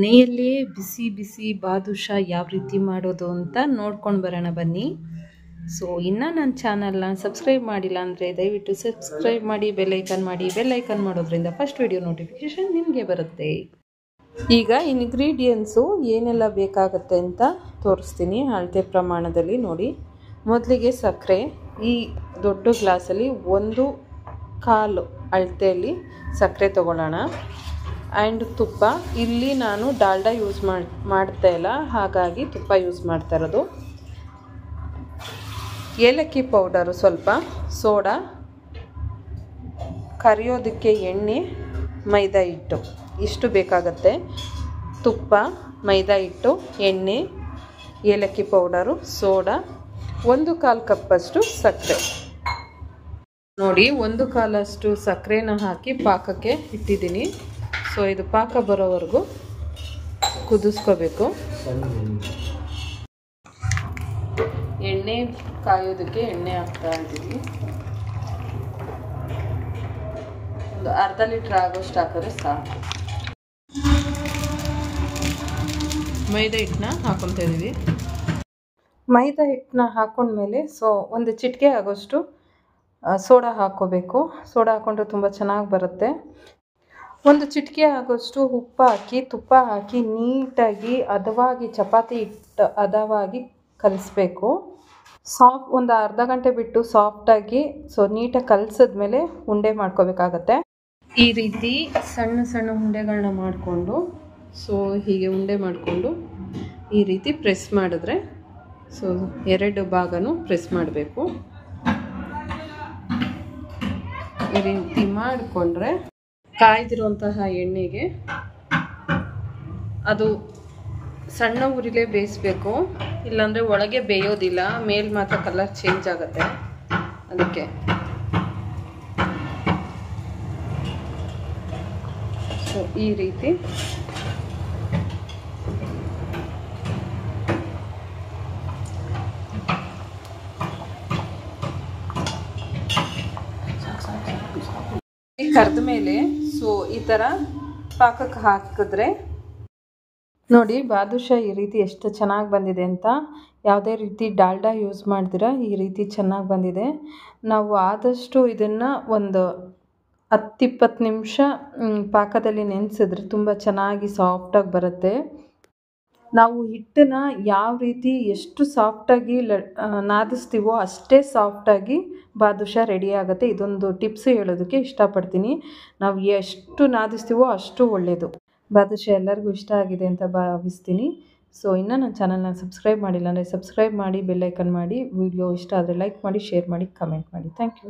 ಮನೆಯಲ್ಲಿಯೇ ಬಿಸಿ ಬಿಸಿ ಬಾದುಷಾ ಯಾವ ರೀತಿ ಮಾಡೋದು ಅಂತ ನೋಡ್ಕೊಂಡು ಬರೋಣ ಬನ್ನಿ. ಸೊ ಇನ್ನೂ ನನ್ನ ಚಾನಲ್ನ ಸಬ್ಸ್ಕ್ರೈಬ್ ಮಾಡಿಲ್ಲ ಅಂದರೆ ದಯವಿಟ್ಟು ಸಬ್ಸ್ಕ್ರೈಬ್ ಮಾಡಿ, ಬೆಲ್ಲೈಕನ್ ಮಾಡಿ. ಬೆಲ್ಲೈಕನ್ ಮಾಡೋದ್ರಿಂದ ಫಸ್ಟ್ ವಿಡಿಯೋ ನೋಟಿಫಿಕೇಷನ್ ನಿಮಗೆ ಬರುತ್ತೆ. ಈಗ ಇಂಗ್ರೀಡಿಯೆಂಟ್ಸು ಏನೆಲ್ಲ ಬೇಕಾಗುತ್ತೆ ಅಂತ ತೋರಿಸ್ತೀನಿ ಅಳತೆ ಪ್ರಮಾಣದಲ್ಲಿ. ನೋಡಿ, ಮೊದಲಿಗೆ ಸಕ್ಕರೆ, ಈ ದೊಡ್ಡ ಗ್ಲಾಸಲ್ಲಿ 1/4 ಅಳತೆಯಲ್ಲಿ ಸಕ್ಕರೆ ತೊಗೊಳ್ಳೋಣ. ಆ್ಯಂಡ್ ತುಪ್ಪ, ಇಲ್ಲಿ ನಾನು ಡಾಲ್ಡಾ ಯೂಸ್ ಮಾಡ್ತಾ ಇಲ್ಲ, ಹಾಗಾಗಿ ತುಪ್ಪ ಯೂಸ್ ಮಾಡ್ತಾ ಇರೋದು. ಏಲಕ್ಕಿ ಪೌಡರು ಸ್ವಲ್ಪ, ಸೋಡಾ, ಕರಿಯೋದಕ್ಕೆ ಎಣ್ಣೆ, ಮೈದಾ ಹಿಟ್ಟು, ಇಷ್ಟು ಬೇಕಾಗತ್ತೆ. ತುಪ್ಪ, ಮೈದಾ ಹಿಟ್ಟು, ಎಣ್ಣೆ, ಏಲಕ್ಕಿ ಪೌಡರು, ಸೋಡಾ, 1/4 ಕಪ್ಪಷ್ಟು ಸಕ್ಕರೆ. ನೋಡಿ, 1/4 ಸಕ್ಕರೆನ ಹಾಕಿ ಪಾಕಕ್ಕೆ ಇಟ್ಟಿದ್ದೀನಿ. ಸೊ ಇದು ಪಾಕ ಬರೋವರೆಗೂ ಕುದಿಸ್ಕೋಬೇಕು. ಎಣ್ಣೆ ಕಾಯೋದಕ್ಕೆ ಎಣ್ಣೆ ಹಾಕ್ತಾ ಇದ್ದೀವಿ. ಒಂದು ಅರ್ಧ ಲೀಟ್ರ್ ಆಗೋಷ್ಟು ಹಾಕಿದ್ರೆ ಸಾಕು. ಮೈದಾ ಹಿಟ್ಟನ್ನ ಹಾಕೊತಾ ಇದ್ದೀವಿ. ಮೈದಾ ಹಿಟ್ಟನ್ನ ಹಾಕೊಂಡ್ಮೇಲೆ ಒಂದು ಚಿಟಿಕೆ ಆಗೋಷ್ಟು ಸೋಡಾ ಹಾಕ್ಕೋಬೇಕು. ಸೋಡಾ ಹಾಕ್ಕೊಂಡ್ರೆ ತುಂಬ ಚೆನ್ನಾಗಿ ಬರುತ್ತೆ. ಒಂದು ಚಿಟಿಕೆ ಆಗೋಷ್ಟು ಉಪ್ಪು ಹಾಕಿ, ತುಪ್ಪ ಹಾಕಿ ನೀಟಾಗಿ ಹದವಾಗಿ, ಚಪಾತಿ ಹಿಟ್ಟು ಹದವಾಗಿ ಕಲಿಸ್ಬೇಕು. ಒಂದು ಅರ್ಧ ಗಂಟೆ ಬಿಟ್ಟು ಸಾಫ್ಟಾಗಿ ನೀಟಾಗಿ ಕಲಿಸಿದ್ಮೇಲೆ ಉಂಡೆ ಮಾಡ್ಕೋಬೇಕಾಗತ್ತೆ. ಈ ರೀತಿ ಸಣ್ಣ ಸಣ್ಣ ಉಂಡೆಗಳನ್ನ ಮಾಡಿಕೊಂಡು ಹೀಗೆ ಉಂಡೆ ಮಾಡಿಕೊಂಡು ಈ ರೀತಿ ಪ್ರೆಸ್ ಮಾಡಿದ್ರೆ 2 ಭಾಗನೂ ಪ್ರೆಸ್ ಮಾಡಬೇಕು. ಈ ರೀತಿ ಮಾಡಿಕೊಂಡ್ರೆ ಕಾಯ್ದಿರುವಂತಹ ಎಣ್ಣೆಗೆ ಅದು ಸಣ್ಣ ಉರಿಲೇ ಬೇಯಿಸ್ಬೇಕು, ಇಲ್ಲಾಂದರೆ ಒಳಗೆ ಬೇಯೋದಿಲ್ಲ, ಮೇಲ್ ಮಾತ್ರ ಕಲರ್ ಚೇಂಜ್ ಆಗುತ್ತೆ. ಅದಕ್ಕೆ ಈ ರೀತಿ ಕರೆದ ಮೇಲೆ ಈ ಥರ ಪಾಕಕ್ಕೆ ಹಾಕಿದ್ರೆ ನೋಡಿ, ಬಾದುಷಾ ಈ ರೀತಿ ಎಷ್ಟು ಚೆನ್ನಾಗಿ ಬಂದಿದೆ ಅಂತ. ಯಾವುದೇ ರೀತಿ ಡಾಲ್ಡಾ ಯೂಸ್ ಮಾಡ್ದಿರ ಈ ರೀತಿ ಚೆನ್ನಾಗಿ ಬಂದಿದೆ. ನಾವು ಆದಷ್ಟು ಇದನ್ನು ಒಂದು 10-20 ನಿಮಿಷ ಪಾಕದಲ್ಲಿ ನೆನೆಸಿದ್ರೆ ತುಂಬ ಚೆನ್ನಾಗಿ ಸಾಫ್ಟಾಗಿ ಬರುತ್ತೆ. ನಾವು ಹಿಟ್ಟನ್ನು ಯಾವ ರೀತಿ ಎಷ್ಟು ಸಾಫ್ಟಾಗಿ ನಾದಿಸ್ತೀವೋ ಅಷ್ಟೇ ಸಾಫ್ಟಾಗಿ ಬಾದುಷಾ ರೆಡಿ ಆಗುತ್ತೆ. ಇದೊಂದು ಟಿಪ್ಸ್ ಹೇಳೋದಕ್ಕೆ ಇಷ್ಟಪಡ್ತೀನಿ. ನಾವು ಎಷ್ಟು ನಾದಿಸ್ತೀವೋ ಅಷ್ಟು ಒಳ್ಳೆಯದು. ಬಾದುಷಾ ಎಲ್ಲರಿಗೂ ಇಷ್ಟ ಆಗಿದೆ ಅಂತ ಭಾವಿಸ್ತೀನಿ. ಇನ್ನೂ ನನ್ನ ಚಾನಲ್ನ ಸಬ್ಸ್ಕ್ರೈಬ್ ಮಾಡಿಲ್ಲ ಅಂದರೆ ಸಬ್ಸ್ಕ್ರೈಬ್ ಮಾಡಿ, ಬೆಲ್ಲೈಕನ್ ಮಾಡಿ. ವಿಡಿಯೋ ಇಷ್ಟ ಆದರೆ ಲೈಕ್ ಮಾಡಿ, ಶೇರ್ ಮಾಡಿ, ಕಮೆಂಟ್ ಮಾಡಿ. Thank you.